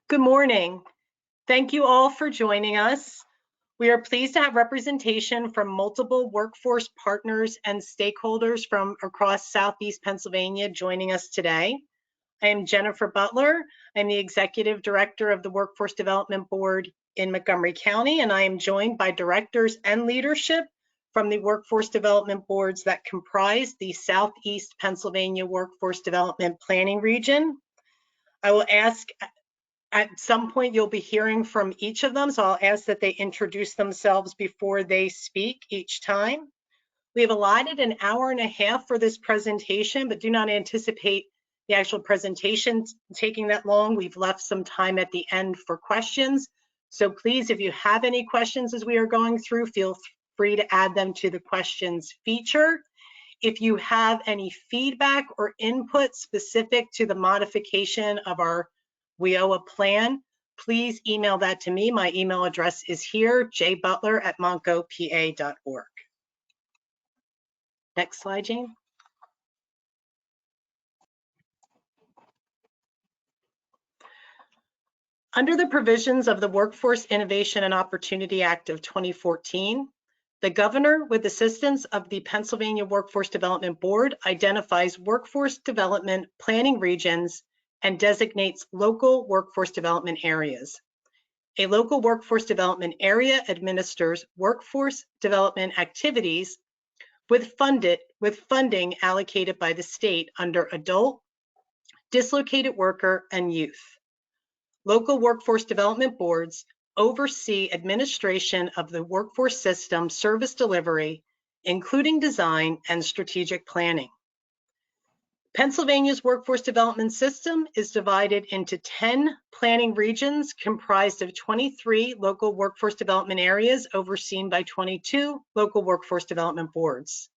Good morning. Thank you all for joining us. We are pleased to have representation from multiple workforce partners and stakeholders from across Southeast Pennsylvania joining us today. I am Jennifer Butler. I'm the Executive Director of the Workforce Development Board in Montgomery County, and I am joined by directors and leadership from the workforce development boards that comprise the Southeast Pennsylvania Workforce Development Planning Region. I will ask at some point you'll be hearing from each of them, so I'll ask that they introduce themselves before they speak each time. We have allotted an hour and a half for this presentation, but do not anticipate the actual presentation taking that long. We've left some time at the end for questions. So please, if you have any questions as we are going through, feel free to add them to the questions feature. If you have any feedback or input specific to the modification of our WIOA plan, please email that to me. My email address is here, jbutler@montgopa.org. Next slide, Jane. Under the provisions of the Workforce Innovation and Opportunity Act of 2014, the governor, with assistance of the Pennsylvania Workforce Development Board, identifies workforce development planning regions and designates local workforce development areas. A local workforce development area administers workforce development activities with funding allocated by the state under adult, dislocated worker, and youth. Local workforce development boards oversee administration of the workforce system service delivery, including design and strategic planning. Pennsylvania's workforce development system is divided into 10 planning regions comprised of 23 local workforce development areas overseen by 22 local workforce development boards.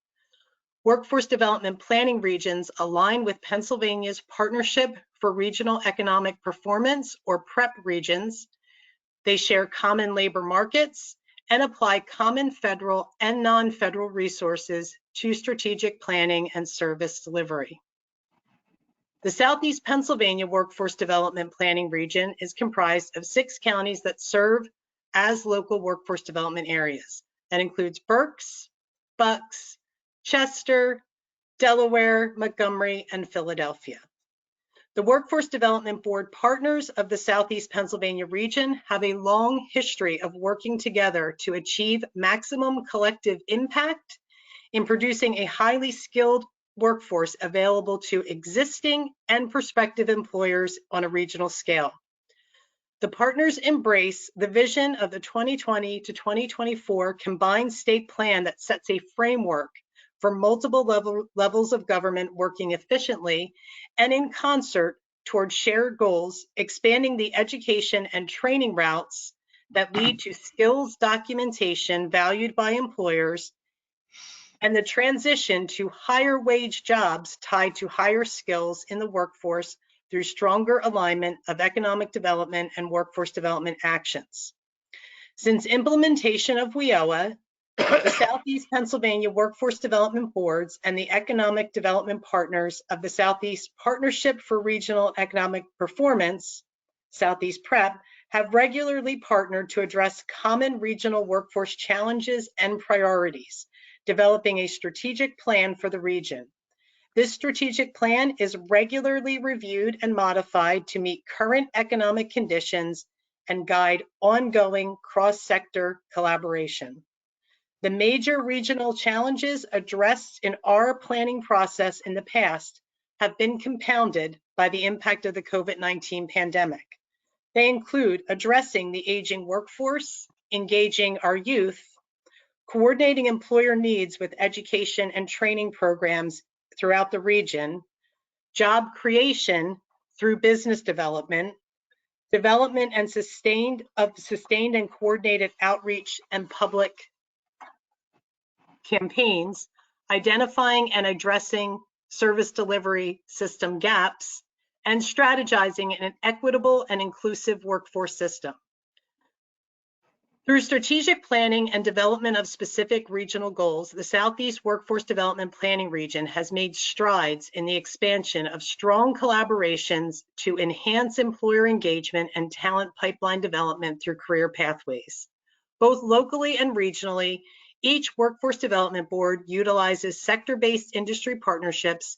Workforce development planning regions align with Pennsylvania's Partnership for Regional Economic Performance, or PREP regions. They share common labor markets and apply common federal and non-federal resources to strategic planning and service delivery. The Southeast Pennsylvania Workforce Development Planning Region is comprised of 6 counties that serve as local workforce development areas. That includes Berks, Bucks, Chester, Delaware, Montgomery, and Philadelphia. The Workforce Development Board partners of the Southeast Pennsylvania region have a long history of working together to achieve maximum collective impact in producing a highly skilled workforce available to existing and prospective employers on a regional scale. The partners embrace the vision of the 2020 to 2024 combined state plan that sets a framework for multiple levels of government working efficiently and in concert toward shared goals, expanding the education and training routes that lead to skills documentation valued by employers, and the transition to higher wage jobs tied to higher skills in the workforce through stronger alignment of economic development and workforce development actions. Since implementation of WIOA, the Southeast Pennsylvania Workforce Development Boards and the economic development partners of the Southeast Partnership for Regional Economic Performance, Southeast PREP, have regularly partnered to address common regional workforce challenges and priorities, developing a strategic plan for the region. This strategic plan is regularly reviewed and modified to meet current economic conditions and guide ongoing cross-sector collaboration. The major regional challenges addressed in our planning process in the past have been compounded by the impact of the COVID-19 pandemic. They include addressing the aging workforce, engaging our youth, coordinating employer needs with education and training programs throughout the region, job creation through business development and sustained and coordinated outreach and public campaigns, identifying and addressing service delivery system gaps, and strategizing an equitable and inclusive workforce system. Through strategic planning and development of specific regional goals, the Southeast Workforce Development Planning Region has made strides in the expansion of strong collaborations to enhance employer engagement and talent pipeline development through career pathways. Both locally and regionally, each Workforce Development Board utilizes sector-based industry partnerships,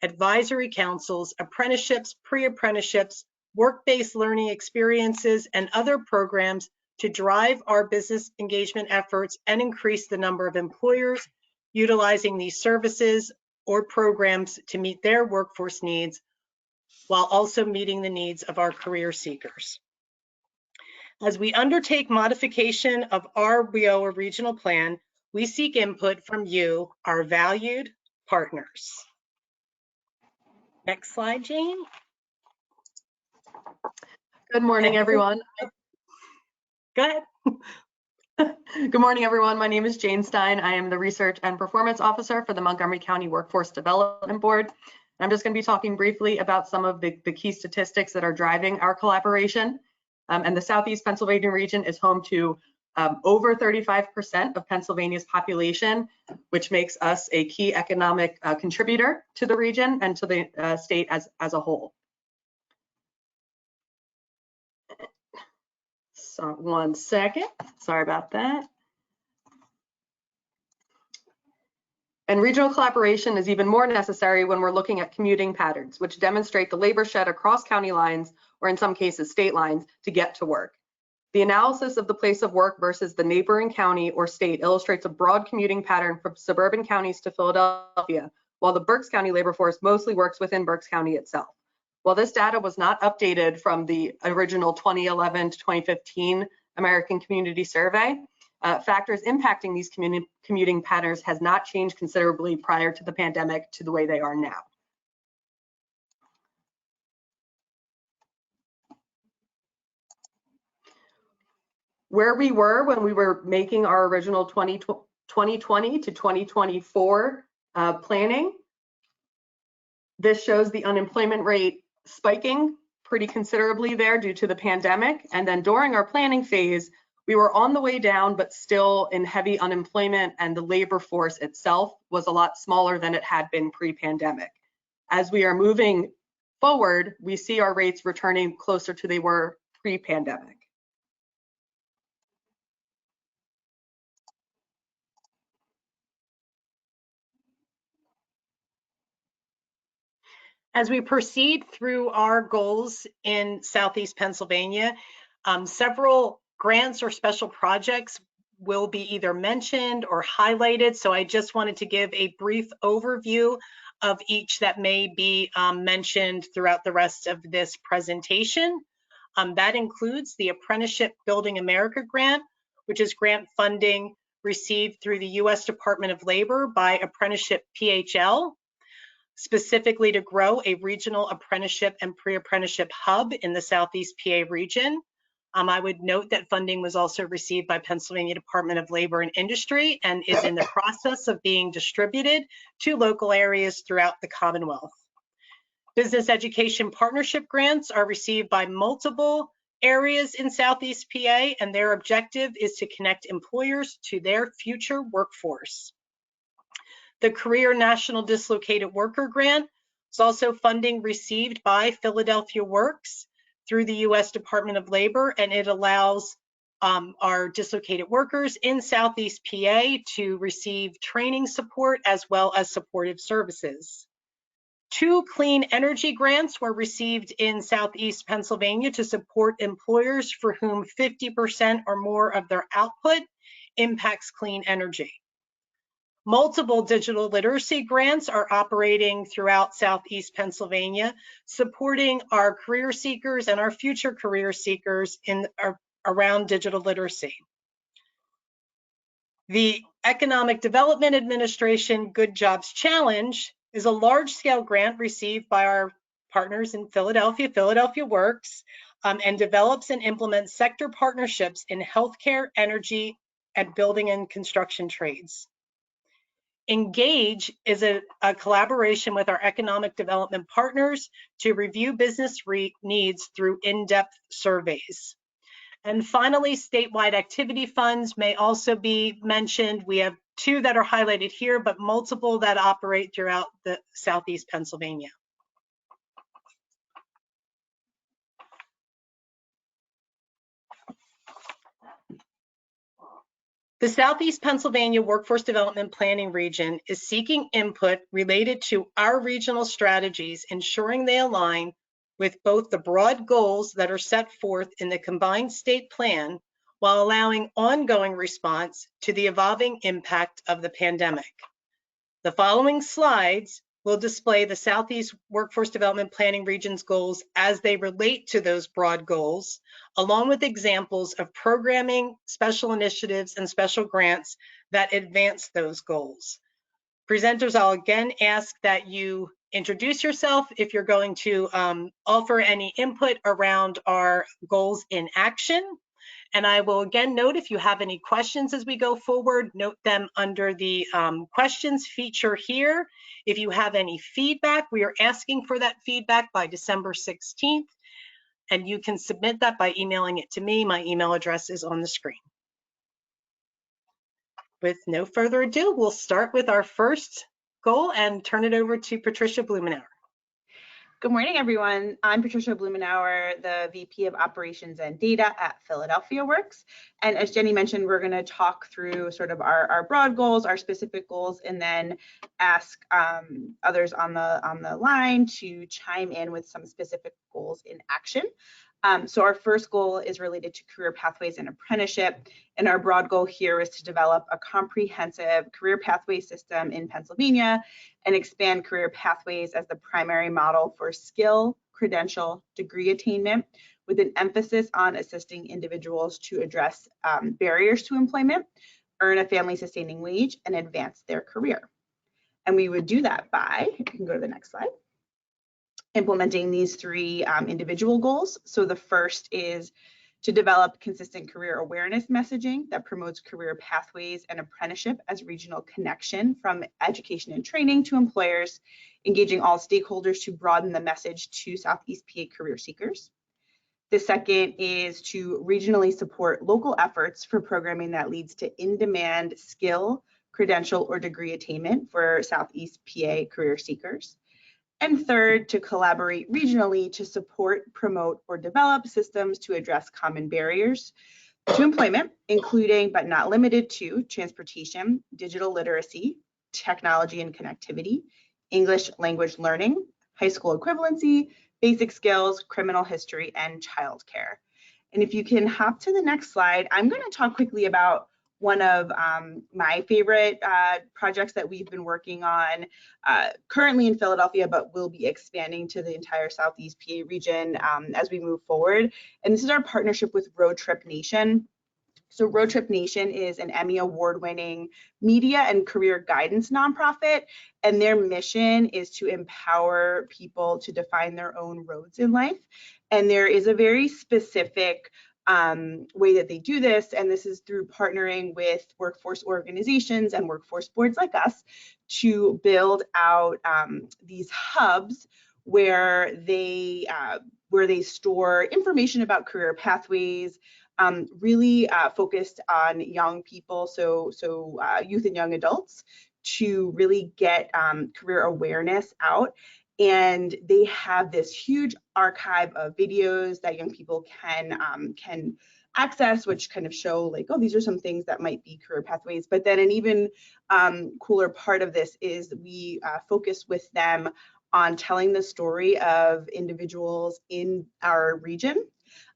advisory councils, apprenticeships, pre-apprenticeships, work-based learning experiences, and other programs to drive our business engagement efforts and increase the number of employers utilizing these services or programs to meet their workforce needs, while also meeting the needs of our career seekers. As we undertake modification of our WIOA regional plan, we seek input from you, our valued partners. Next slide, Jane. Good morning, everyone. Go ahead. Good morning, everyone. My name is Jane Stein. I am the Research and Performance Officer for the Montgomery County Workforce Development Board. I'm just going to be talking briefly about some of the key statistics that are driving our collaboration. And the Southeast Pennsylvania region is home to over 35% of Pennsylvania's population, which makes us a key economic contributor to the region and to the state as a whole. So 1 second, sorry about that. And regional collaboration is even more necessary when we're looking at commuting patterns, which demonstrate the labor shed across county lines, or in some cases state lines, to get to work. The analysis of the place of work versus the neighboring county or state illustrates a broad commuting pattern from suburban counties to Philadelphia, while the Berks County labor force mostly works within Berks County itself. While this data was not updated from the original 2011 to 2015 American Community Survey, factors impacting these commuting patterns has not changed considerably prior to the pandemic to the way they are now. Where we were when we were making our original 2020 to 2024 planning, this shows the unemployment rate spiking pretty considerably there due to the pandemic. And then during our planning phase, we were on the way down, but still in heavy unemployment, and the labor force itself was a lot smaller than it had been pre-pandemic. As we are moving forward, we see our rates returning closer to they were pre-pandemic. As we proceed through our goals in Southeast Pennsylvania, several grants or special projects will be either mentioned or highlighted. So I just wanted to give a brief overview of each that may be mentioned throughout the rest of this presentation. That includes the Apprenticeship Building America grant, which is grant funding received through the U.S. Department of Labor by Apprenticeship PHL, specifically to grow a regional apprenticeship and pre-apprenticeship hub in the Southeast PA region. I would note that funding was also received by Pennsylvania Department of Labor and Industry and is in the process of being distributed to local areas throughout the Commonwealth. Business education partnership grants are received by multiple areas in Southeast PA, and their objective is to connect employers to their future workforce. The Career National Dislocated Worker Grant is also funding received by Philadelphia Works through the U.S. Department of Labor, and it allows our dislocated workers in Southeast PA to receive training support as well as supportive services. 2 clean energy grants were received in Southeast Pennsylvania to support employers for whom 50% or more of their output impacts clean energy. Multiple digital literacy grants are operating throughout Southeast Pennsylvania, supporting our career seekers and our future career seekers around digital literacy. The Economic Development Administration Good Jobs Challenge is a large-scale grant received by our partners in Philadelphia, Philadelphia Works, and develops and implements sector partnerships in healthcare, energy, and building and construction trades. Engage is a collaboration with our economic development partners to review business needs through in-depth surveys. And finally, statewide activity funds may also be mentioned. We have 2 that are highlighted here, but multiple that operate throughout the Southeast Pennsylvania. The Southeast Pennsylvania Workforce Development Planning Region is seeking input related to our regional strategies, ensuring they align with both the broad goals that are set forth in the combined state plan, while allowing ongoing response to the evolving impact of the pandemic. The following slides will display the Southeast Workforce Development Planning Region's goals as they relate to those broad goals, along with examples of programming, special initiatives, and special grants that advance those goals. Presenters, I'll again ask that you introduce yourself if you're going to offer any input around our goals in action. And I will again note, if you have any questions as we go forward, note them under the questions feature here. If you have any feedback, we are asking for that feedback by December 16th, and you can submit that by emailing it to me. My email address is on the screen. With no further ado, we'll start with our first goal and turn it over to Patricia Blumenauer. Good morning, everyone. I'm Patricia Blumenauer, the VP of Operations and Data at Philadelphia Works. And as Jenny mentioned, we're going to talk through sort of our broad goals, our specific goals, and then ask others on the line to chime in with some specific goals in action. So our first goal is related to career pathways and apprenticeship. And our broad goal here is to develop a comprehensive career pathway system in Pennsylvania and expand career pathways as the primary model for skill, credential, degree attainment, with an emphasis on assisting individuals to address barriers to employment, earn a family-sustaining wage, and advance their career. And we would do that by, you can go to the next slide, implementing these 3 individual goals. So the first is to develop consistent career awareness messaging that promotes career pathways and apprenticeship as regional connection from education and training to employers, engaging all stakeholders to broaden the message to Southeast PA career seekers. The second is to regionally support local efforts for programming that leads to in-demand skill, credential, or degree attainment for Southeast PA career seekers. And third, to collaborate regionally to support, promote, or develop systems to address common barriers to employment, including but not limited to transportation, digital literacy, technology and connectivity, English language learning, high school equivalency, basic skills, criminal history, and childcare. And if you can hop to the next slide, I'm going to talk quickly about one of my favorite projects that we've been working on currently in Philadelphia, but will be expanding to the entire Southeast PA region as we move forward. And this is our partnership with Road Trip Nation. So Road Trip Nation is an Emmy award-winning media and career guidance nonprofit, and their mission is to empower people to define their own roads in life. And there is a very specific way that they do this, and this is through partnering with workforce organizations and workforce boards like us to build out these hubs where they store information about career pathways, really focused on young people, so youth and young adults, to really get career awareness out. And they have this huge archive of videos that young people can access, which kind of show like, oh, these are some things that might be career pathways. But then an even cooler part of this is we focus with them on telling the story of individuals in our region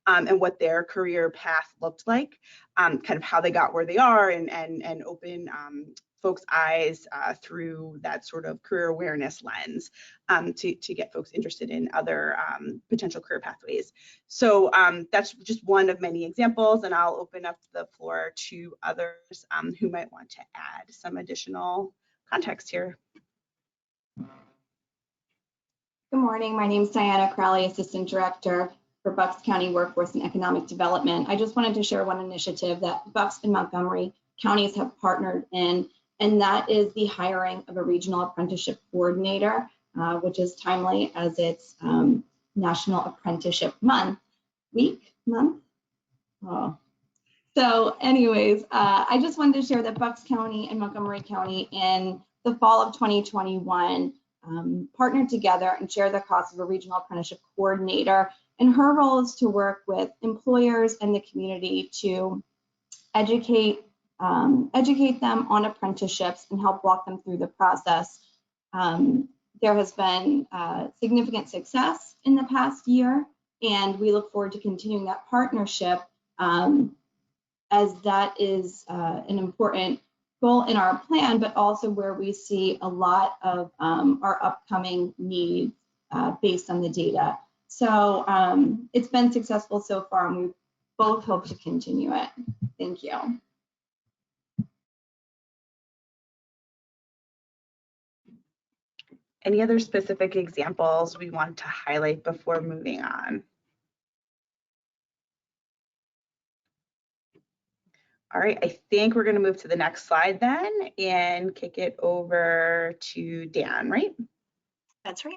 and what their career path looked like, kind of how they got where they are, and open folks' eyes through that sort of career awareness lens to get folks interested in other potential career pathways. So that's just one of many examples, and I'll open up the floor to others who might want to add some additional context here. Good morning, my name is Diana Crowley, Assistant Director for Bucks County Workforce and Economic Development. I just wanted to share one initiative that Bucks and Montgomery counties have partnered in, and that is the hiring of a regional apprenticeship coordinator, which is timely as it's National Apprenticeship Month. Oh. So anyways, I just wanted to share that Bucks County and Montgomery County in the fall of 2021 partnered together and share the cost of a regional apprenticeship coordinator. And her role is to work with employers and the community to educate them on apprenticeships and help walk them through the process. There has been significant success in the past year, and we look forward to continuing that partnership as that is an important goal in our plan, but also where we see a lot of our upcoming needs based on the data. So it's been successful so far, and we both hope to continue it. Thank you. Any other specific examples we want to highlight before moving on? All right, I think we're going to move to the next slide then and kick it over to Dan, right? That's right.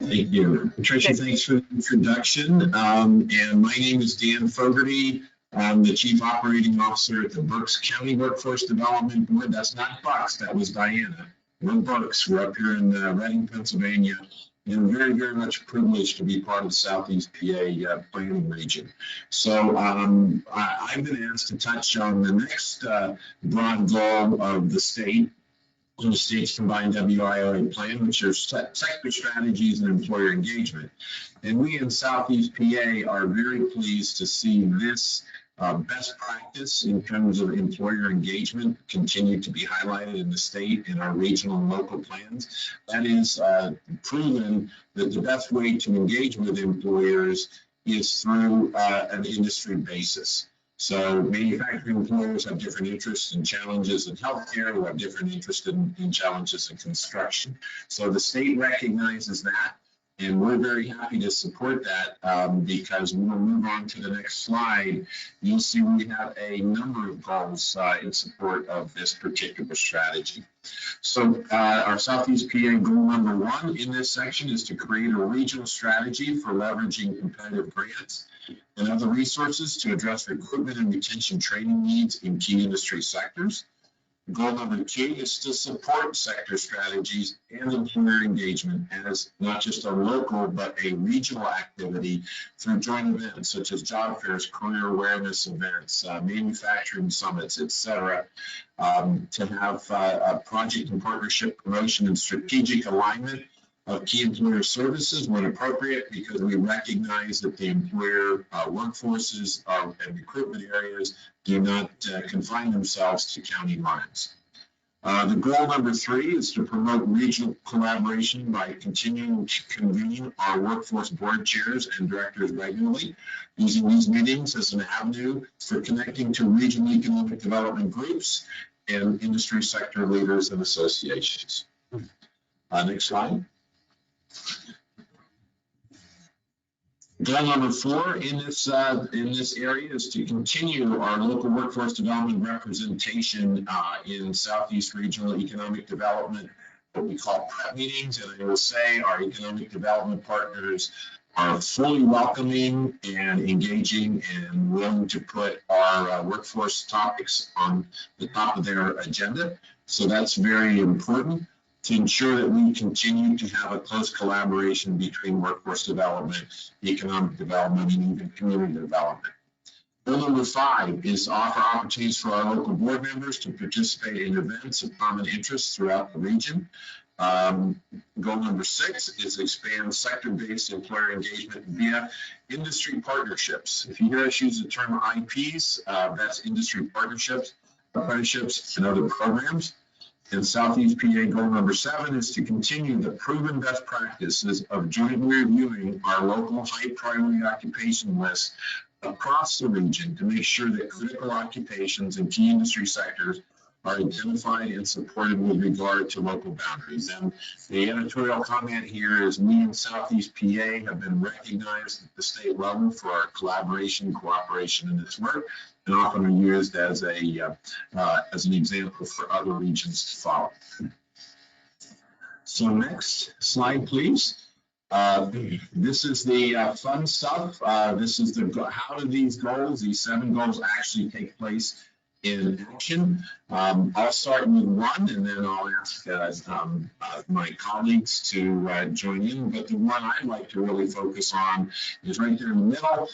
Thank you. Patricia, thanks for the introduction. And my name is Dan Fogarty. I'm the Chief Operating Officer at the Berks County Workforce Development Board. That's not Bucks, that was Diana. We're Berks. We're up here in Reading, Pennsylvania, and very, very much privileged to be part of the Southeast PA planning region. So I've been asked to touch on the next broad goal of the state, in the state's combined WIOA plan, which are sector strategies and employer engagement. And we in Southeast PA are very pleased to see this best practice in terms of employer engagement continue to be highlighted in the state in our regional and local plans. That is proven that the best way to engage with employers is through an industry basis. So manufacturing employers have different interests and challenges in healthcare, who have different interests in challenges in construction. So the state recognizes that, and we're very happy to support that because when we move on to the next slide, you'll see we have a number of goals in support of this particular strategy. So our Southeast PA goal number 1 in this section is to create a regional strategy for leveraging competitive grants and other resources to address recruitment and retention training needs in key industry sectors. Goal number 2 is to support sector strategies and employer engagement as not just a local, but a regional activity through joint events such as job fairs, career awareness events, manufacturing summits, etc., to have project and partnership promotion and strategic alignment of key employer services when appropriate, because we recognize that the employer workforces and recruitment areas do not confine themselves to county lines. The goal number 3 is to promote regional collaboration by continuing to convene our workforce board chairs and directors regularly, using these meetings as an avenue for connecting to regional economic development groups and industry sector leaders and associations. Next slide. Goal number 4 in this area is to continue our local workforce development representation in Southeast Regional Economic Development, what we call PREP meetings. And I will say our economic development partners are fully welcoming and engaging and willing to put our workforce topics on the top of their agenda. So that's very important to ensure that we continue to have a close collaboration between workforce development, economic development, and even community development. Goal number 5 is to offer opportunities for our local board members to participate in events of common interest throughout the region. Goal number 6 is expand sector-based employer engagement via industry partnerships. If you hear us use the term IPs, that's industry partnerships, apprenticeships, and other programs. And Southeast PA goal number 7 is to continue the proven best practices of jointly reviewing our local high priority occupation list across the region to make sure that critical occupations and key industry sectors are identified and supported with regard to local boundaries. And the editorial comment here is we in Southeast PA have been recognized at the state level for our collaboration, cooperation in this work, and often are used as an example for other regions to follow. So next slide, please. This is the fun stuff. This is how do these goals, these 7 goals, actually take place in action. I'll start with one, and then I'll ask my colleagues to join in. But the one I'd like to really focus on is right there in the middle.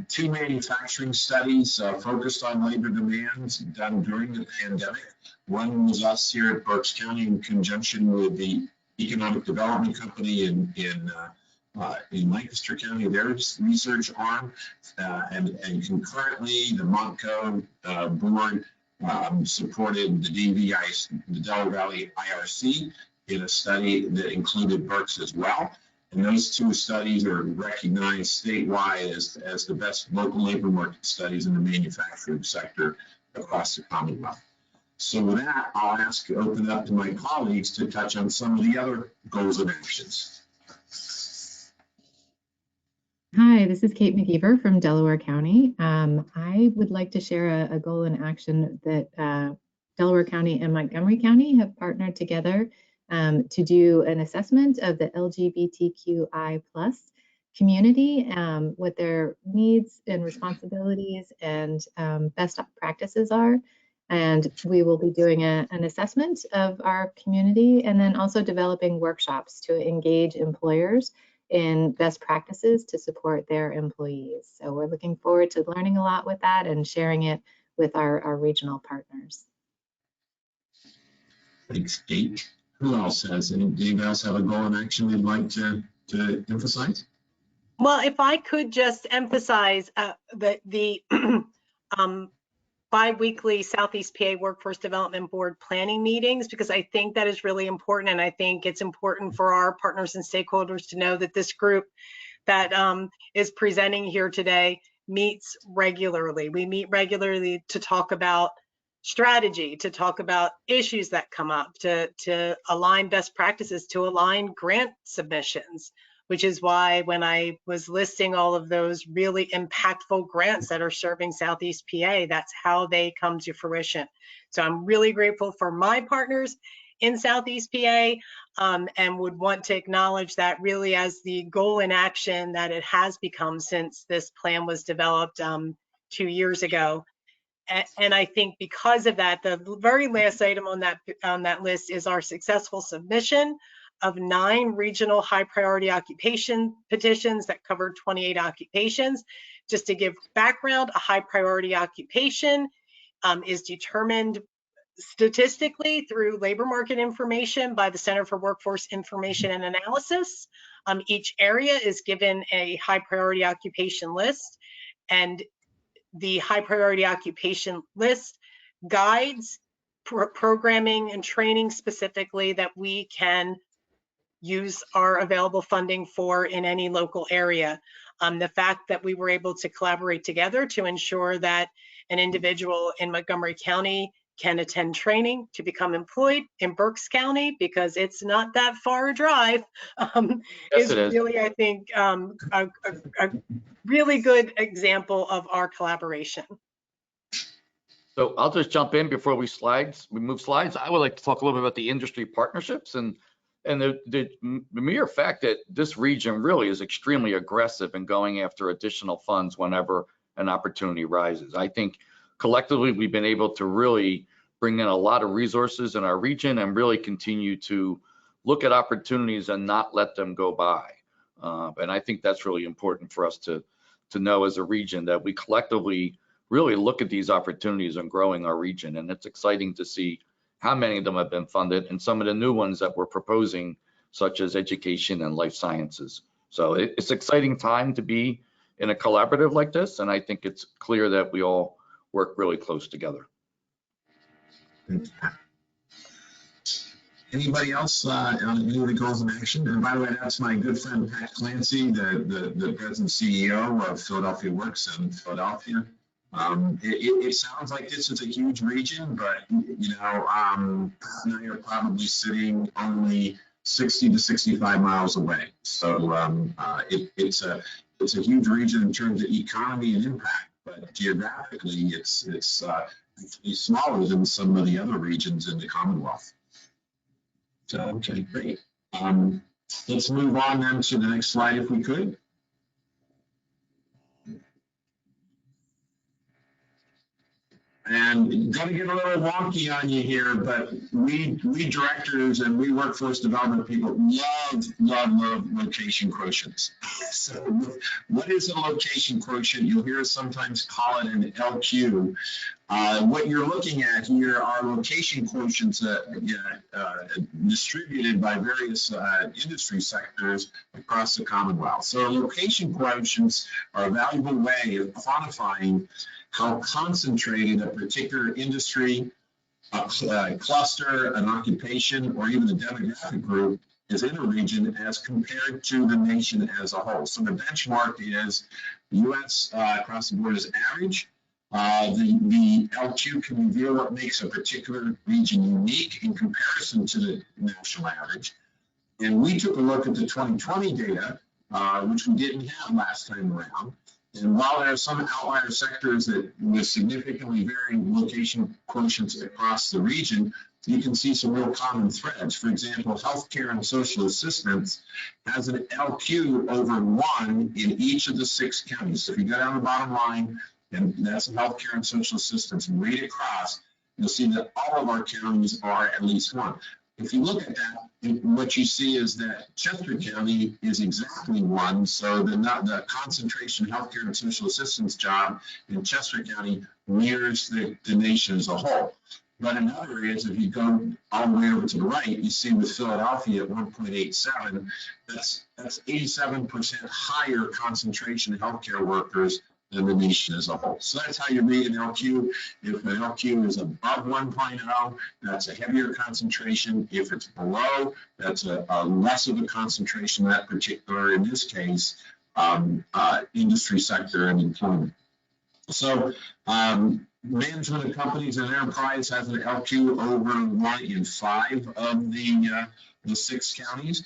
2 manufacturing studies focused on labor demands done during the pandemic. One was us here at Berks County in conjunction with the Economic Development Company in Lancaster County, their research arm, and concurrently the Montco board supported the DVI, the Delaware Valley IRC, in a study that included Berks as well. And those 2 studies are recognized statewide as the best local labor market studies in the manufacturing sector across the Commonwealth. So with that, I'll open it up to my colleagues to touch on some of the other goals and actions. Hi, this is Kate McKeever from Delaware County. I would like to share a goal and action that Delaware County and Montgomery County have partnered together to do an assessment of the LGBTQI+ community, what their needs and responsibilities and best practices are. And we will be doing an assessment of our community and then also developing workshops to engage employers in best practices to support their employees. So we're looking forward to learning a lot with that and sharing it with our regional partners. Thanks, Kate. Who else has anything else have a goal in action they'd like to emphasize? Well, if I could just emphasize that the bi-weekly Southeast PA Workforce Development Board planning meetings, because I think that is really important. And I think it's important for our partners and stakeholders to know that this group that is presenting here today meets regularly. We meet regularly to talk about strategy, to talk about issues that come up, to align best practices, to align grant submissions, which is why when I was listing all of those really impactful grants that are serving Southeast PA, that's how they come to fruition. So I'm really grateful for my partners in Southeast PA and would want to acknowledge that really as the goal in action that it has become since this plan was developed 2 years ago. And I think because of that, the very last item on that list is our successful submission of 9 regional high priority occupation petitions that covered 28 occupations. Just to give background, a high priority occupation is determined statistically through labor market information by the Center for Workforce Information and Analysis. Each area is given a high priority occupation list, and the high priority occupation list guides programming and training specifically that we can use our available funding for in any local area. The fact that we were able to collaborate together to ensure that an individual in Montgomery County can attend training to become employed in Berks County, because it's not that far a drive, is really, I think, a really good example of our collaboration. So I'll just jump in before we move slides. I would like to talk a little bit about the industry partnerships and the mere fact that this region really is extremely aggressive in going after additional funds whenever an opportunity rises. I think collectively we've been able to really bring in a lot of resources in our region and really continue to look at opportunities and not let them go by. And I think that's really important for us to know as a region, that we collectively really look at these opportunities and growing our region. And it's exciting to see how many of them have been funded and some of the new ones that we're proposing, such as education and life sciences. So it's an exciting time to be in a collaborative like this. And I think it's clear that we all work really close together. Anybody else on any of the goals in action? And by the way, that's my good friend Pat Clancy, the president CEO of Philadelphia Works in Philadelphia. It sounds like this is a huge region, but Pat and I are probably sitting only 60 to 65 miles away. So it's a huge region in terms of economy and impact, but geographically it's smaller than some of the other regions in the Commonwealth. So okay, great. Let's move on then to the next slide if we could. And going to get a little wonky on you here, but we directors and we workforce development people love location quotients. So what is a location quotient? You'll hear us sometimes call it an LQ. What you're looking at here are location quotients distributed by various industry sectors across the Commonwealth. So location quotients are a valuable way of quantifying how concentrated a particular industry, a cluster, an occupation, or even a demographic group is in a region as compared to the nation as a whole. So the benchmark is the U.S. Across the board is average. The LQ can reveal what makes a particular region unique in comparison to the national average. And we took a look at the 2020 data, which we didn't have last time around. And while there are some outlier sectors that with significantly varying location quotients across the region, you can see some real common threads. For example, healthcare and social assistance has an LQ over 1 in each of the 6 counties. So if you go down the bottom line, and that's healthcare and social assistance, and read across, you'll see that all of our counties are at least 1. If you look at that, what you see is that Chester County is exactly 1, so the concentration of healthcare and social assistance job in Chester County mirrors the nation as a whole. But in other areas, if you go all the way over to the right, you see with Philadelphia at 1.87, that's 87% higher concentration of healthcare workers than the nation as a whole. So that's how you read an LQ. If an LQ is above 1.0, that's a heavier concentration. If it's below, that's a less of a concentration, that particular, in this case, industry sector and employment. So management of companies and enterprise has an LQ over 1 in 5 of the 6 counties.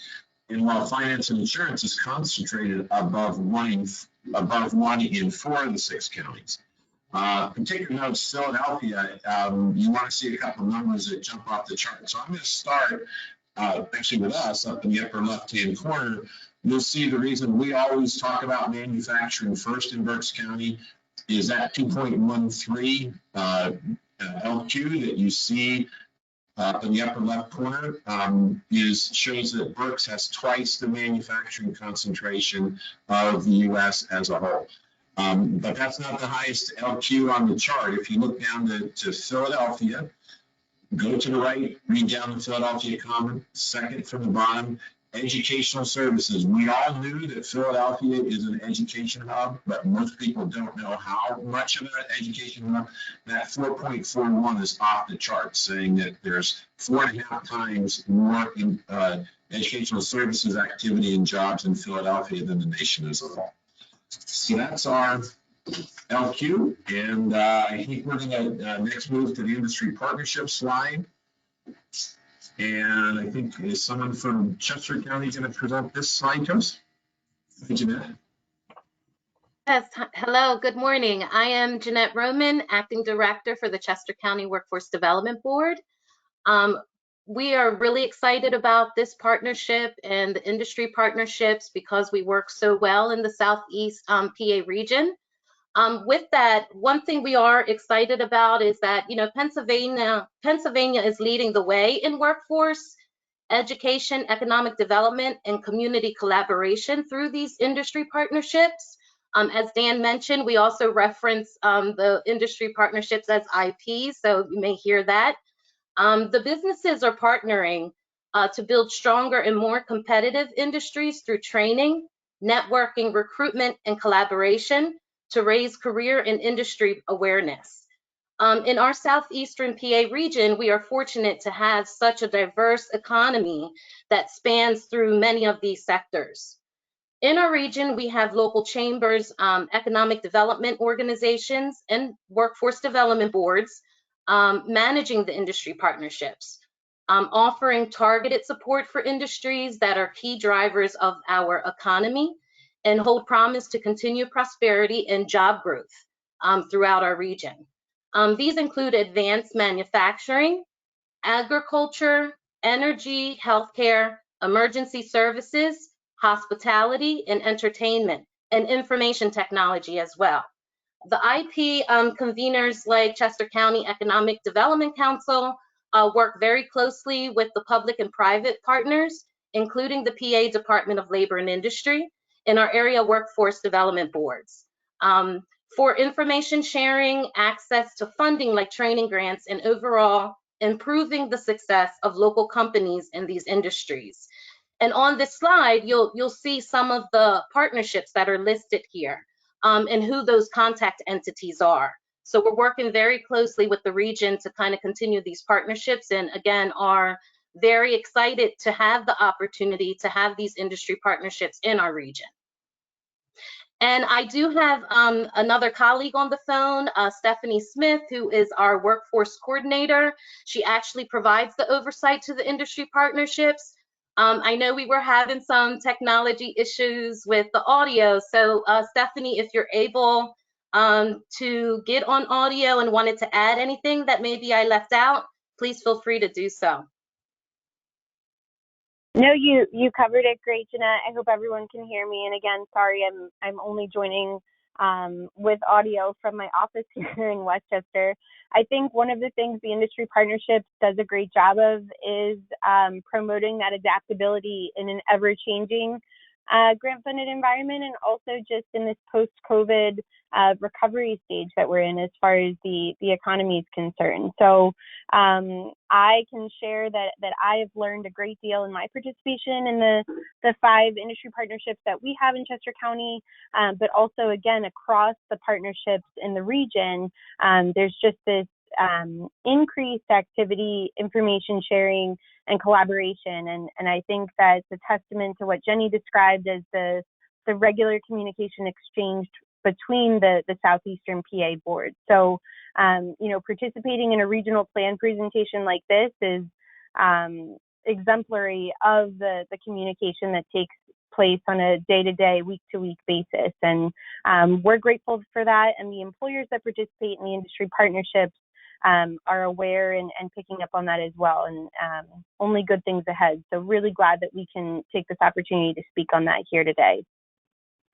And while finance and insurance is concentrated above 1 in 4 of the 6 counties. Particular notes, Philadelphia, you want to see a couple of numbers that jump off the chart. So I'm going to start actually with us up in the upper left-hand corner. You'll see the reason we always talk about manufacturing first in Berks County is that 2.13 LQ that you see in the upper left corner shows that Berks has twice the manufacturing concentration of the U.S. as a whole. But that's not the highest LQ on the chart. If you look down to Philadelphia, go to the right, read down the Philadelphia comment, second from the bottom, educational services. We all knew that Philadelphia is an education hub, but most people don't know how much of an education hub. That 4.41 is off the chart, saying that there's 4.5 times more educational services activity and jobs in Philadelphia than the nation as a whole. So that's our LQ, and I think we're going to next move to the industry partnership slide. And I think is someone from Chester County going to present this slide to us? Jeanette. Yes, hello, good morning. I am Jeanette Roman, Acting Director for the Chester County Workforce Development Board. We are really excited about this partnership and the industry partnerships because we work so well in the Southeast PA region. With that, one thing we are excited about is that, Pennsylvania is leading the way in workforce, education, economic development, and community collaboration through these industry partnerships. As Dan mentioned, we also reference the industry partnerships as IP, so you may hear that. The businesses are partnering to build stronger and more competitive industries through training, networking, recruitment, and collaboration to raise career and industry awareness. In our Southeastern PA region, we are fortunate to have such a diverse economy that spans through many of these sectors. In our region, we have local chambers, economic development organizations, and workforce development boards managing the industry partnerships, offering targeted support for industries that are key drivers of our economy and hold promise to continue prosperity and job growth throughout our region. These include advanced manufacturing, agriculture, energy, healthcare, emergency services, hospitality, and entertainment, and information technology as well. The IP conveners like Chester County Economic Development Council work very closely with the public and private partners, including the PA Department of Labor and Industry and our area workforce development boards. For information sharing, access to funding like training grants, and overall improving the success of local companies in these industries. And on this slide, you'll see some of the partnerships that are listed here and who those contact entities are. So we're working very closely with the region to kind of continue these partnerships, and again, are very excited to have the opportunity to have these industry partnerships in our region. And I do have another colleague on the phone, Stephanie Smith, who is our workforce coordinator. She actually provides the oversight to the industry partnerships. I know we were having some technology issues with the audio. So Stephanie, if you're able to get on audio and wanted to add anything that maybe I left out, please feel free to do so. No, you covered it great, Jeanette. I hope everyone can hear me. And again, sorry, I'm only joining with audio from my office here in Westchester. I think one of the things the industry partnerships does a great job of is promoting that adaptability in an ever-changing grant-funded environment, and also just in this post-COVID recovery stage that we're in as far as the economy is concerned. So I can share that I have learned a great deal in my participation in the 5 industry partnerships that we have in Chester County, but also again across the partnerships in the region. There's just this increased activity, information sharing, and collaboration, and I think that's a testament to what Jenny described as the regular communication exchanged between the Southeastern PA board. So, participating in a regional plan presentation like this is exemplary of the communication that takes place on a day-to-day, week-to-week basis. And we're grateful for that. And the employers that participate in the industry partnerships are aware and picking up on that as well. And only good things ahead. So really glad that we can take this opportunity to speak on that here today.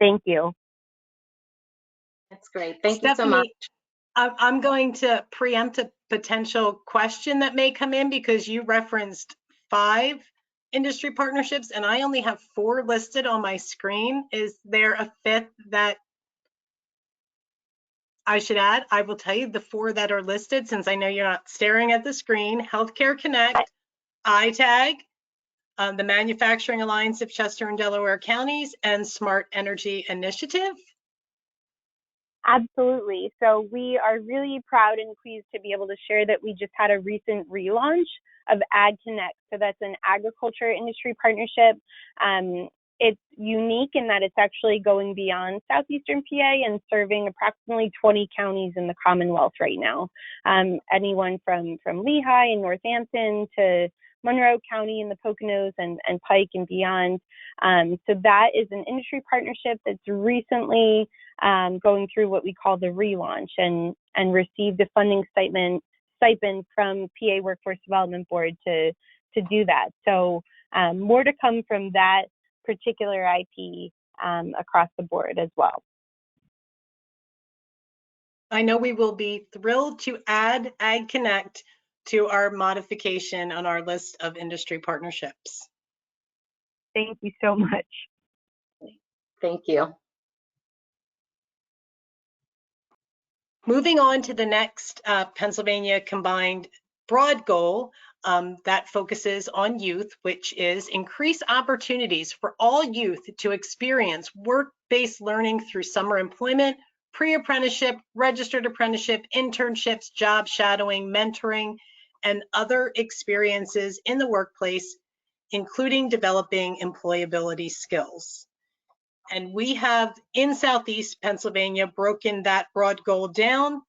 Thank you. That's great. Thank Stephanie, you so much. I'm going to preempt a potential question that may come in because you referenced 5 industry partnerships and I only have 4 listed on my screen. Is there a 5th that I should add? I will tell you the 4 that are listed since I know you're not staring at the screen: Healthcare Connect, ITAG, the Manufacturing Alliance of Chester and Delaware Counties, and Smart Energy Initiative. Absolutely. So we are really proud and pleased to be able to share that we just had a recent relaunch of Ag Connect. So that's an agriculture industry partnership. It's unique in that it's actually going beyond Southeastern PA and serving approximately 20 counties in the Commonwealth right now. Anyone from Lehigh and Northampton to Monroe County in the Poconos and Pike and beyond. So that is an industry partnership that's recently going through what we call the relaunch and received a funding stipend from PA Workforce Development Board to do that. So more to come from that particular IP across the board as well. I know we will be thrilled to add Ag Connect to our modification on our list of industry partnerships. Thank you so much. Thank you. Moving on to the next Pennsylvania combined broad goal that focuses on youth, which is increase opportunities for all youth to experience work-based learning through summer employment, pre-apprenticeship, registered apprenticeship, internships, job shadowing, mentoring, and other experiences in the workplace, including developing employability skills. And we have in Southeast Pennsylvania broken that broad goal down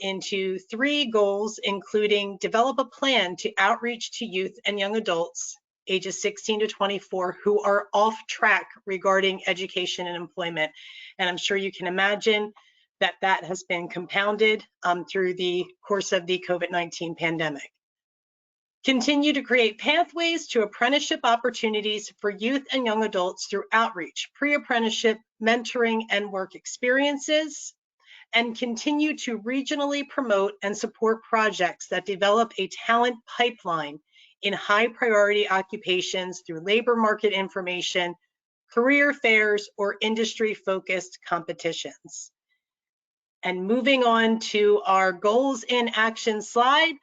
into 3 goals, including develop a plan to outreach to youth and young adults ages 16 to 24 who are off track regarding education and employment. And I'm sure you can imagine that that has been compounded through the course of the COVID-19 pandemic. Continue to create pathways to apprenticeship opportunities for youth and young adults through outreach, pre-apprenticeship, mentoring, and work experiences, and continue to regionally promote and support projects that develop a talent pipeline in high priority occupations through labor market information, career fairs, or industry-focused competitions. And moving on to our goals in action slide,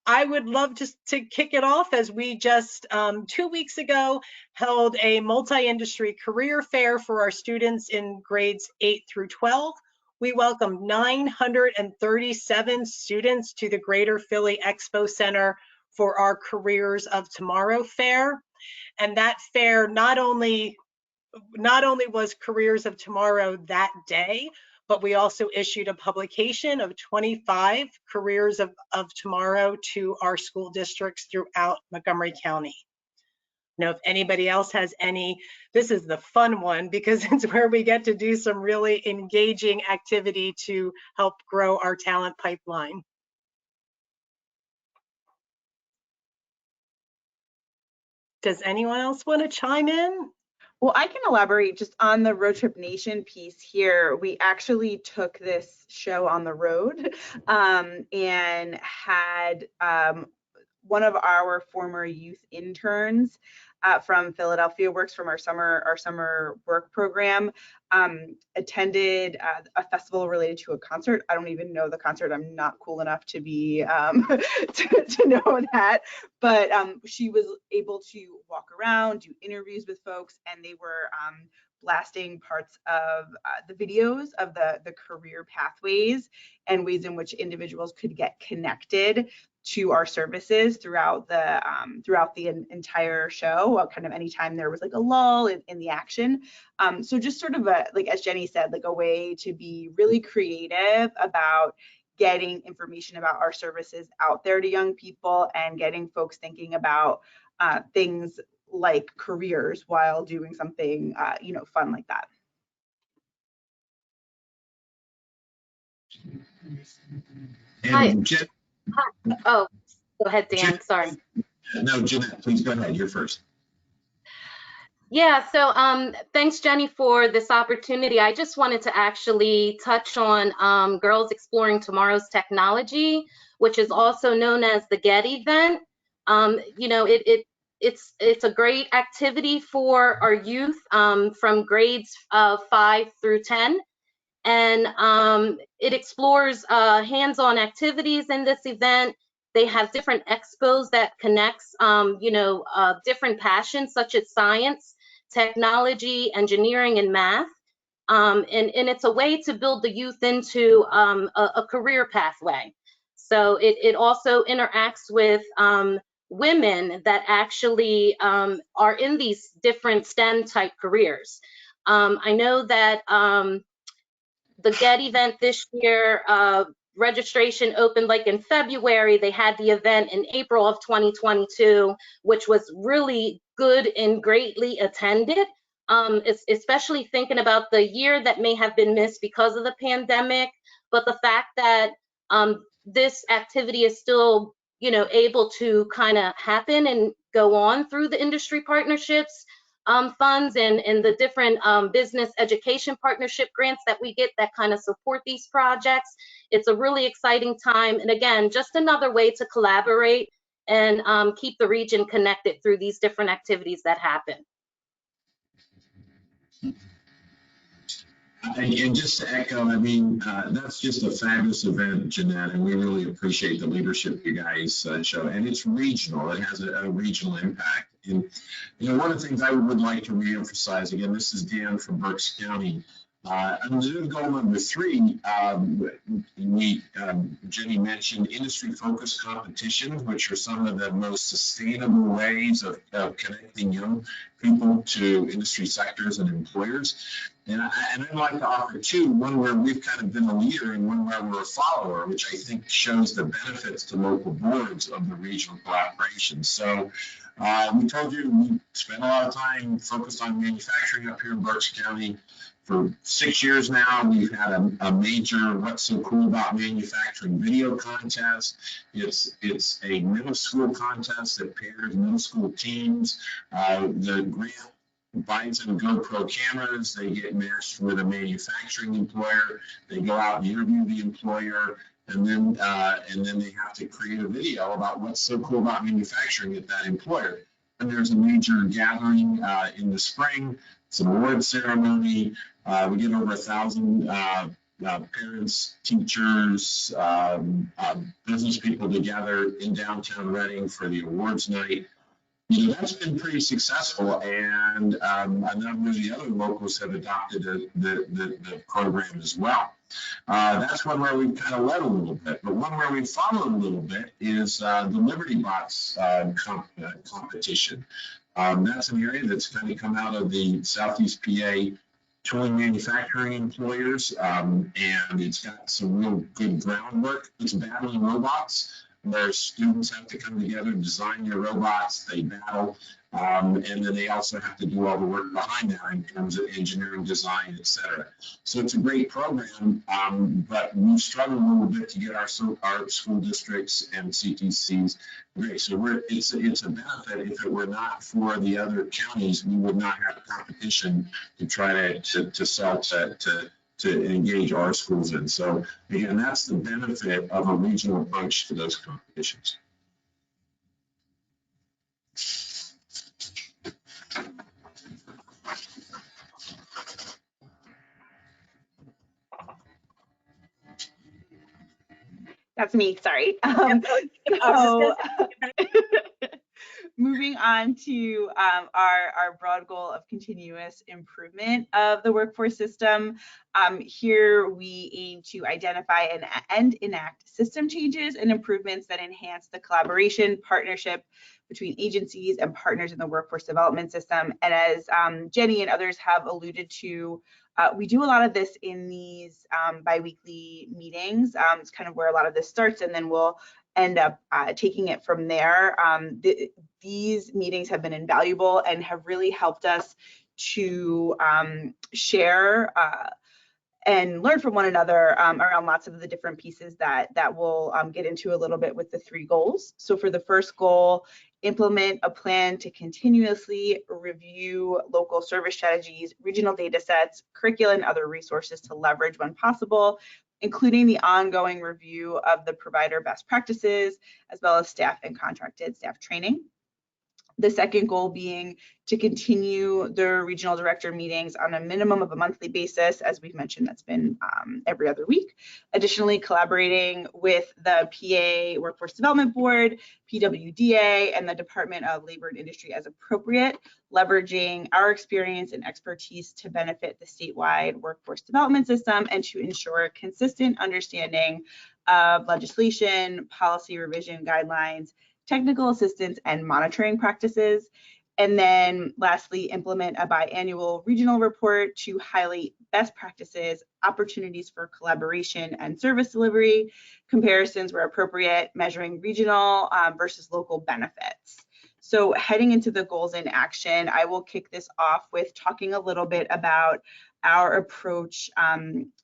I would love just to kick it off as we just 2 weeks ago held a multi-industry career fair for our students in grades 8 through 12. We welcomed 937 students to the Greater Philly Expo Center for our Careers of Tomorrow fair. And that fair not only was Careers of Tomorrow that day, but we also issued a publication of 25 Careers of Tomorrow to our school districts throughout Montgomery County. Now, if anybody else has any, this is the fun one because it's where we get to do some really engaging activity to help grow our talent pipeline. Does anyone else want to chime in? Well, I can elaborate just on the Road Trip Nation piece here. We actually took this show on the road and had one of our former youth interns from Philadelphia Works from our summer work program attended a festival related to a concert. I don't even know the concert. I'm not cool enough to be to know that, but she was able to walk around, do interviews with folks, and they were blasting parts of the videos of the career pathways and ways in which individuals could get connected to our services throughout the entire show, kind of anytime there was like a lull in the action. So just sort of like as Jenny said, like a way to be really creative about getting information about our services out there to young people and getting folks thinking about things like careers while doing something fun like that. And Jen, Oh, go ahead, Dan. Sorry. No, Jeanette, please go ahead. You're first. Yeah, so thanks, Jenny, for this opportunity. I just wanted to actually touch on Girls Exploring Tomorrow's Technology, which is also known as the GET event. It's a great activity for our youth from grades 5 through 10. And it explores hands-on activities in this event. They have different expos that connects, different passions such as science, technology, engineering, and math. And it's a way to build the youth into a career pathway. So it also interacts with women that actually are in these different STEM type careers. I know that the GET event this year, registration opened like in February. They had the event in April of 2022, which was really good and greatly attended, especially thinking about the year that may have been missed because of the pandemic. But the fact that this activity is still, able to kind of happen and go on through the industry partnerships funds and the different business education partnership grants that we get that kind of support these projects. It's a really exciting time. And again, just another way to collaborate and keep the region connected through these different activities that happen. And just to echo, I mean, that's just a fabulous event, Jeanette, and we really appreciate the leadership you guys show. And it's regional; it has a regional impact. And one of the things I would like to reemphasize again, this is Dan from Berks County. Under goal number 3, we Jenny mentioned industry-focused competitions, which are some of the most sustainable ways of connecting young people to industry sectors and employers. And I'd like to offer two, one where we've kind of been a leader and one where we're a follower, which I think shows the benefits to local boards of the regional collaboration. So we told you we spent a lot of time focused on manufacturing up here in Berks County. For 6 years now, we've had a major What's So Cool About Manufacturing video contest. It's a middle school contest that pairs middle school teams. The grant buys them GoPro cameras. They get matched with a manufacturing employer. They go out and interview the employer. And then they have to create a video about what's so cool about manufacturing at that employer. And there's a major gathering in the spring. It's an award ceremony. We get over 1,000 parents, teachers, business people together in downtown Reading for the awards night. You know, that's been pretty successful, and a number of the other locals have adopted the program as well. That's one where we've kind of led a little bit, but one where we followed a little bit is the Liberty Bots competition. That's an area that's kind of come out of the Southeast PA tooling manufacturing employers, and it's got some real good groundwork. It's battling robots, where students have to come together, design their robots, they battle, and then they also have to do all the work behind that in terms of engineering, design, et cetera. So it's a great program, but we struggle a little bit to get our school districts and CTCs great. So it's a benefit. If it were not for the other counties, we would not have a competition to try to sell to engage our schools in. So again, that's the benefit of a regional approach to those competitions. That's me, sorry. Moving on to our broad goal of continuous improvement of the workforce system. Here we aim to identify and enact system changes and improvements that enhance the collaboration, partnership between agencies and partners in the workforce development system. And as Jenny and others have alluded to, we do a lot of this in these biweekly meetings. It's kind of where a lot of this starts, and then we'll end up taking it from there. These meetings have been invaluable and have really helped us to share and learn from one another around lots of the different pieces that we'll get into a little bit with the 3 goals. So for the first goal, implement a plan to continuously review local service strategies, regional data sets, curricula, and other resources to leverage when possible, including the ongoing review of the provider best practices, as well as staff and contracted staff training. The second goal being to continue the regional director meetings on a minimum of a monthly basis. As we've mentioned, that's been every other week. Additionally, collaborating with the PA Workforce Development Board, PWDA, and the Department of Labor and Industry as appropriate, leveraging our experience and expertise to benefit the statewide workforce development system and to ensure consistent understanding of legislation, policy revision guidelines, technical assistance, and monitoring practices. And then lastly, implement a biannual regional report to highlight best practices, opportunities for collaboration and service delivery, comparisons where appropriate, measuring regional versus local benefits. So heading into the goals in action, I will kick this off with talking a little bit about our approach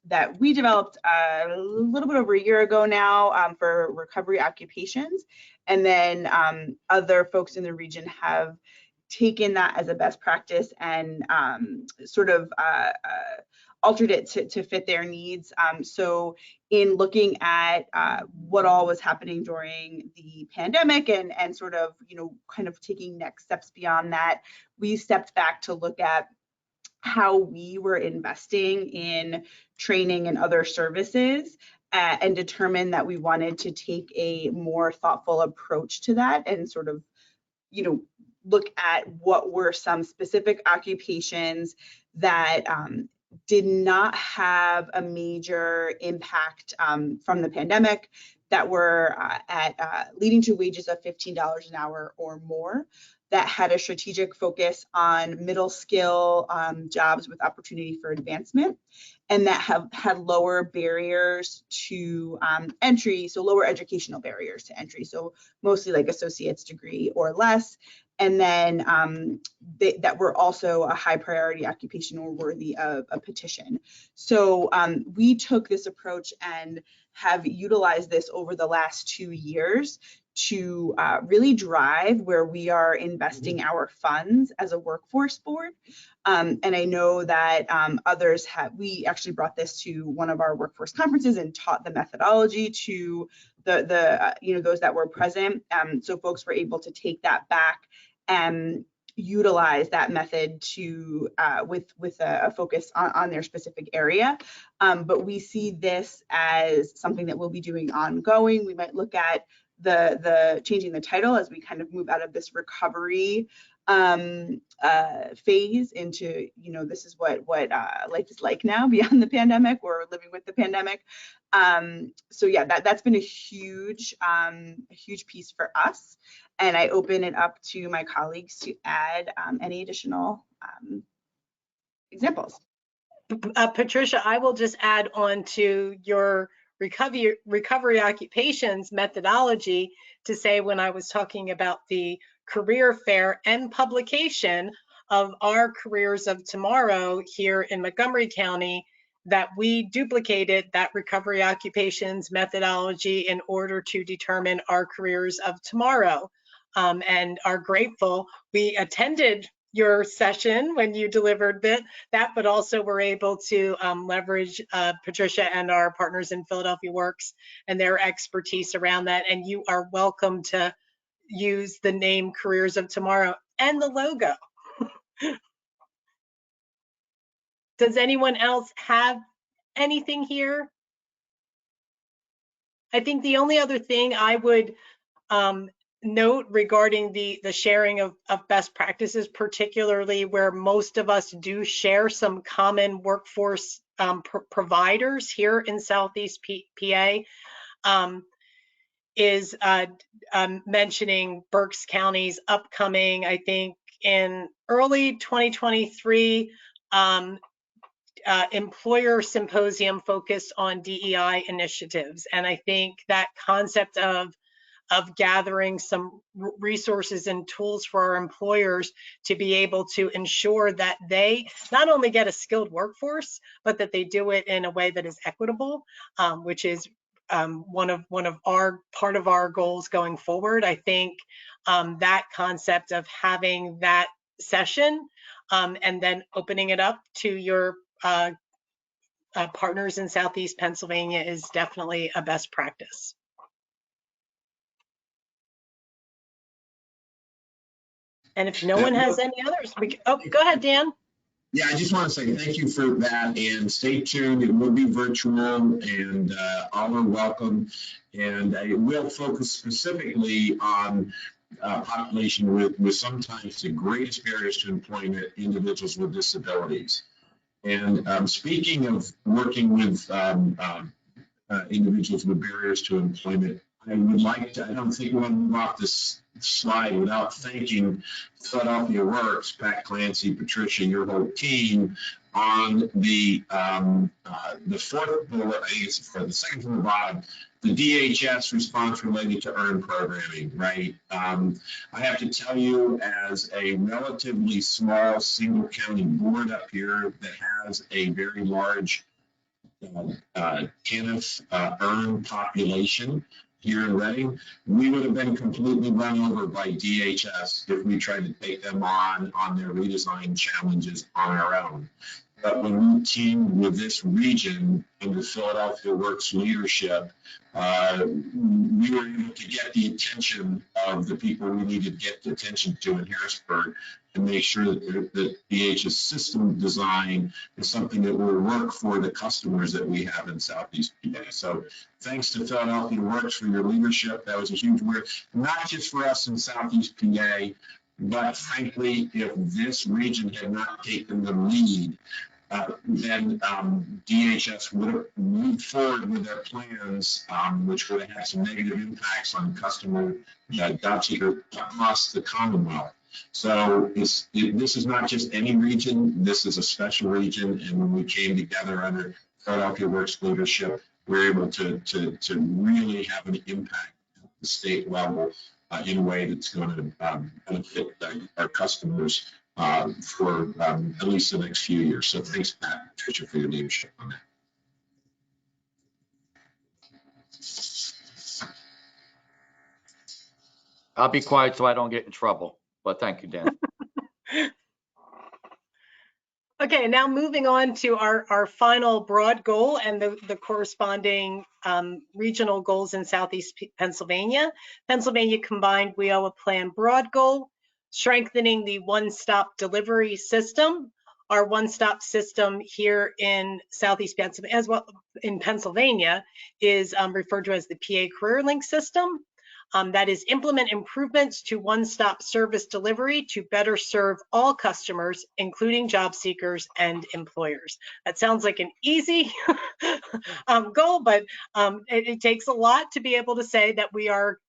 that we developed a little bit over a year ago now for recovery occupations. And then other folks in the region have taken that as a best practice and sort of altered it to fit their needs. So in looking at what all was happening during the pandemic and sort of, kind of taking next steps beyond that, we stepped back to look at how we were investing in training and other services and determined that we wanted to take a more thoughtful approach to that and sort of, look at what were some specific occupations that did not have a major impact from the pandemic, that were leading to wages of $15 an hour or more, that had a strategic focus on middle skill jobs with opportunity for advancement, and that have had lower barriers to entry, so lower educational barriers to entry, so mostly like associate's degree or less, and then that were also a high priority occupation or worthy of a petition. So we took this approach and have utilized this over the last 2 years to really drive where we are investing our funds as a workforce board. And I know that others have, we actually brought this to one of our workforce conferences and taught the methodology to those that were present. So folks were able to take that back and utilize that method to with a focus on their specific area. But we see this as something that we'll be doing ongoing. We might look at the changing the title as we kind of move out of this recovery phase into, this is what life is like now beyond the pandemic, or living with the pandemic. So yeah, that's been a huge piece for us. And I open it up to my colleagues to add any additional examples. Patricia, I will just add on to your recovery occupations methodology to say, when I was talking about the career fair and publication of our Careers of Tomorrow here in Montgomery County, that we duplicated that recovery occupations methodology in order to determine our careers of tomorrow, and are grateful. We attended your session when you delivered that, but also were able to leverage Patricia and our partners in Philadelphia Works and their expertise around that. And you are welcome to use the name Careers of Tomorrow and the logo. Does anyone else have anything here? I think the only other thing I would note regarding the sharing of best practices, particularly where most of us do share some common workforce providers here in Southeast PA, is mentioning Berks County's upcoming, I think in early 2023, employer symposium focused on DEI initiatives. And I think that concept of gathering some resources and tools for our employers to be able to ensure that they not only get a skilled workforce, but that they do it in a way that is equitable, which is one of our goals going forward. I think that concept of having that session and then opening it up to your partners in Southeast Pennsylvania is definitely a best practice. And if no one has any others, go ahead, Dan. Yeah, I just want to say thank you for that, and stay tuned. It will be virtual, and all are welcome. And it will focus specifically on population with sometimes the greatest barriers to employment, individuals with disabilities. And speaking of working with individuals with barriers to employment, I would like to, I don't think we want to move off this slide without thanking Philadelphia Works, Pat Clancy, Patricia, your whole team on the fourth bullet, I think it's for the second from the bottom, the DHS response related to earned programming, right? I have to tell you, as a relatively small single county board up here that has a very large TANF earned population here in Reading, we would have been completely run over by DHS if we tried to take them on their redesign challenges on our own. But when we teamed with this region under Philadelphia Works leadership, we were able to get the attention of the people we needed to get the attention to in Harrisburg to make sure that the DHS system design is something that will work for the customers that we have in Southeast PA. So thanks to Philadelphia Works for your leadership. That was a huge work, not just for us in Southeast PA, but frankly, if this region had not taken the lead then DHS would have moved forward with their plans, which would have had some negative impacts on customer job seeker across the Commonwealth. So this is not just any region, this is a special region, and when we came together under Philadelphia Works leadership, we're able to really have an impact at the state level in a way that's going to benefit our customers for at least the next few years. So thanks, Pat and Patricia, for your leadership on that. I'll be quiet so I don't get in trouble, but thank you, Dan. Okay, now moving on to our final broad goal and the corresponding regional goals in Southeast Pennsylvania. Pennsylvania Combined WIOA Plan Broad Goal, strengthening the one-stop delivery system. Our one-stop system here in Southeast Pennsylvania, as well in Pennsylvania, is referred to as the PA Career Link system. That is implement improvements to one-stop service delivery to better serve all customers, including job seekers and employers. That sounds like an easy goal, but it takes a lot to be able to say that we are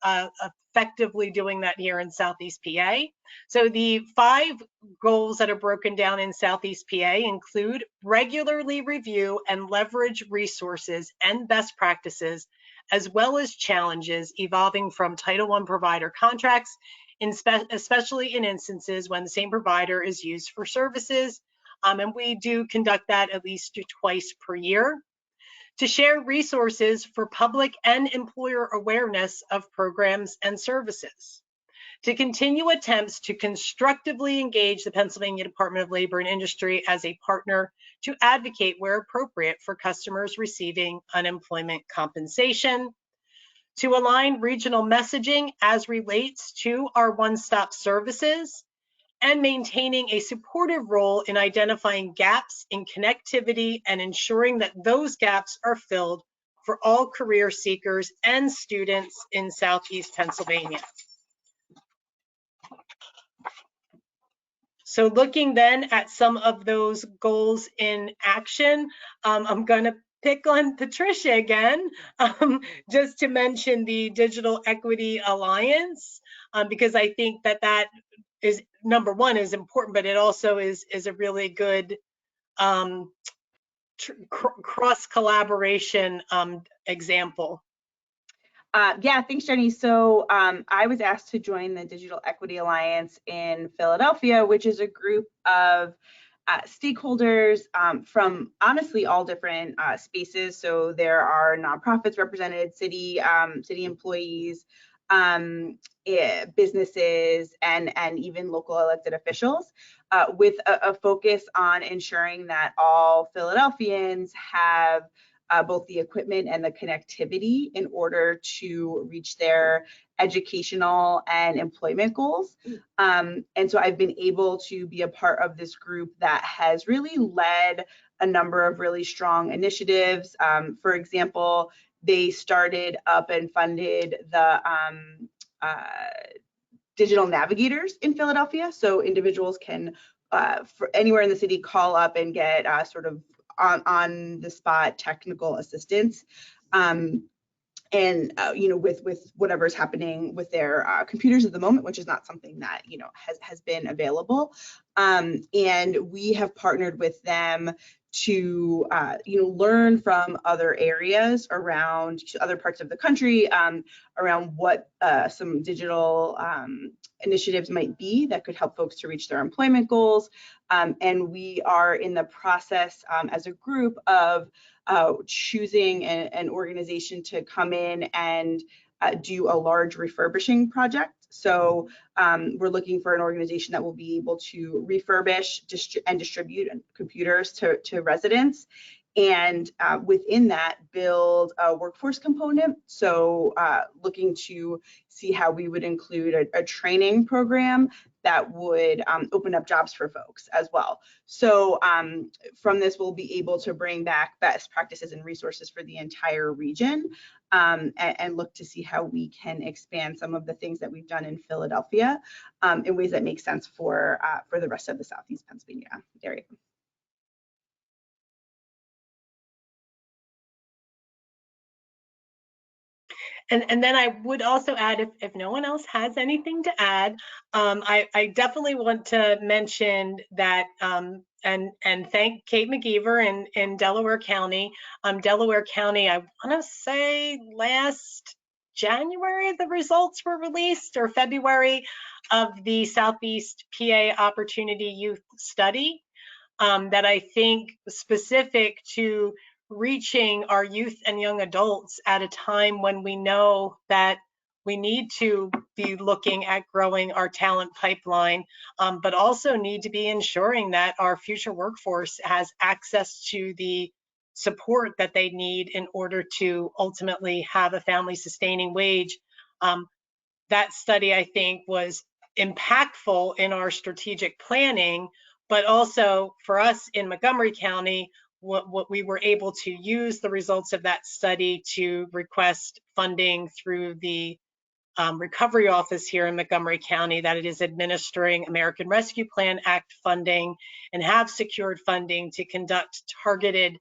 effectively doing that here in Southeast PA. So the 5 goals that are broken down in Southeast PA include regularly review and leverage resources and best practices, as well as challenges evolving from Title I provider contracts, especially in instances when the same provider is used for services. And we do conduct that at least twice per year. To share resources for public and employer awareness of programs and services. To continue attempts to constructively engage the Pennsylvania Department of Labor and Industry as a partner to advocate where appropriate for customers receiving unemployment compensation. To align regional messaging as relates to our one-stop services, and maintaining a supportive role in identifying gaps in connectivity and ensuring that those gaps are filled for all career seekers and students in Southeast Pennsylvania. So looking then at some of those goals in action, I'm going to pick on Patricia again, just to mention the Digital Equity Alliance, because I think that is, number one, is important, but it also is a really good cross collaboration example. Yeah, thanks, Jenny. So I was asked to join the Digital Equity Alliance in Philadelphia, which is a group of stakeholders from honestly all different spaces. So there are nonprofits represented, city employees, businesses, and even local elected officials, with a focus on ensuring that all Philadelphians have both the equipment and the connectivity in order to reach their educational and employment goals. And so I've been able to be a part of this group that has really led a number of really strong initiatives. For example, they started up and funded the digital navigators in Philadelphia. So individuals can, for anywhere in the city, call up and get sort of on the spot technical assistance, and you know, with whatever's happening with their computers at the moment, which is not something that, you know, has been available. And we have partnered with them to you know, learn from other areas around other parts of the country, around what some digital initiatives might be that could help folks to reach their employment goals. And we are in the process as a group of choosing an organization to come in and do a large refurbishing project. So we're looking for an organization that will be able to refurbish and distribute computers to residents, and within that build a workforce component. So looking to see how we would include a training program that would open up jobs for folks as well. So from this, we'll be able to bring back best practices and resources for the entire region, and look to see how we can expand some of the things that we've done in Philadelphia in ways that make sense for the rest of the Southeast Pennsylvania area. And then I would also add, if no one else has anything to add, I definitely want to mention that and thank Kate McGeever in Delaware County. Delaware County, I want to say last January the results were released, or February, of the Southeast PA Opportunity Youth Study that I think specific to reaching our youth and young adults at a time when we know that we need to be looking at growing our talent pipeline, but also need to be ensuring that our future workforce has access to the support that they need in order to ultimately have a family sustaining wage. That study, I think, was impactful in our strategic planning, but also for us in Montgomery County, what we were able to use the results of that study to request funding through the recovery office here in Montgomery County that it is administering American Rescue Plan Act funding and have secured funding to conduct targeted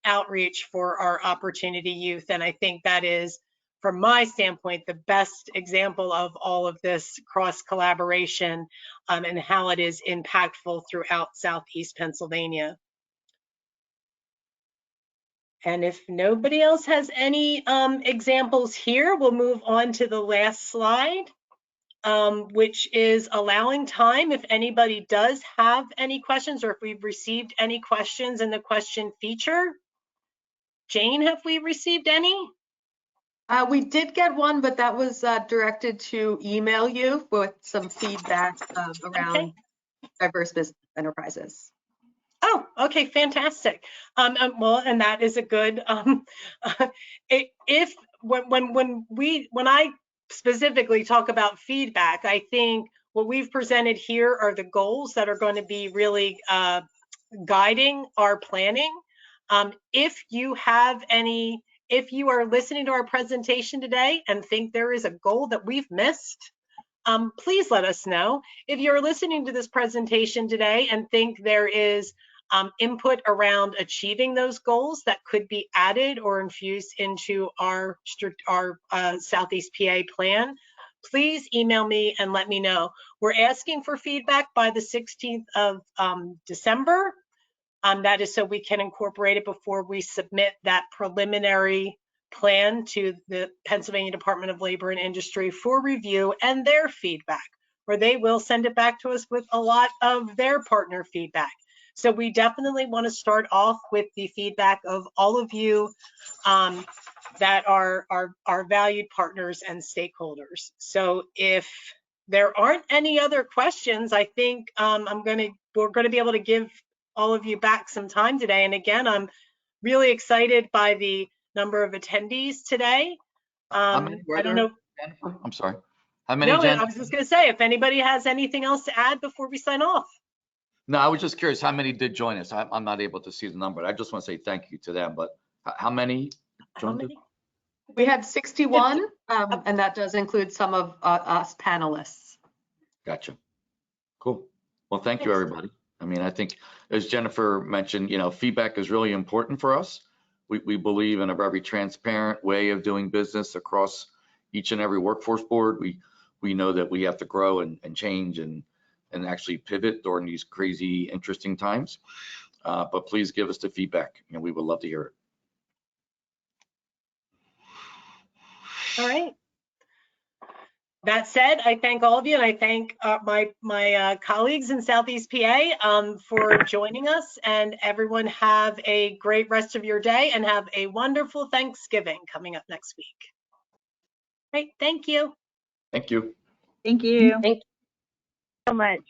outreach for our opportunity youth. And I think that is, from my standpoint, the best example of all of this cross collaboration and how it is impactful throughout Southeast Pennsylvania. And if nobody else has any examples here, we'll move on to the last slide, which is allowing time if anybody does have any questions, or if we've received any questions in the question feature. Jane, have we received any? We did get one, but that was directed to email you with some feedback around diverse business enterprises. Oh, okay, fantastic. Well, and that is a good. When I specifically talk about feedback, I think what we've presented here are the goals that are going to be really guiding our planning. If you are listening to our presentation today and think there is a goal that we've missed, please let us know. If you're listening to this presentation today and think there is input around achieving those goals that could be added or infused into our Southeast PA plan, please email me and let me know. We're asking for feedback by the 16th of December. That is so we can incorporate it before we submit that preliminary plan to the Pennsylvania Department of Labor and Industry for review and their feedback, where they will send it back to us with a lot of their partner feedback. So we definitely want to start off with the feedback of all of you that are our valued partners and stakeholders. So if there aren't any other questions, I think we're going to be able to give all of you back some time today. And again, I'm really excited by the number of attendees today. How many were I don't know. Jennifer? I'm sorry. How many? No, I was just going to say, if anybody has anything else to add before we sign off. No, I was just curious how many did join us. I'm not able to see the number. I just want to say thank you to them. But how many joined us? We had 61, and that does include some of us panelists. Gotcha. Cool. Well, thank you, everybody. I mean, I think, as Jennifer mentioned, feedback is really important for us. We believe in a very transparent way of doing business across each and every workforce board. We know that we have to grow and change and actually pivot during these crazy, interesting times. But please give us the feedback. We would love to hear it. All right. That said, I thank all of you, and I thank my colleagues in Southeast PA for joining us. And everyone have a great rest of your day and have a wonderful Thanksgiving coming up next week. Great, thank you. Thank you. Thank you. Thank you So much.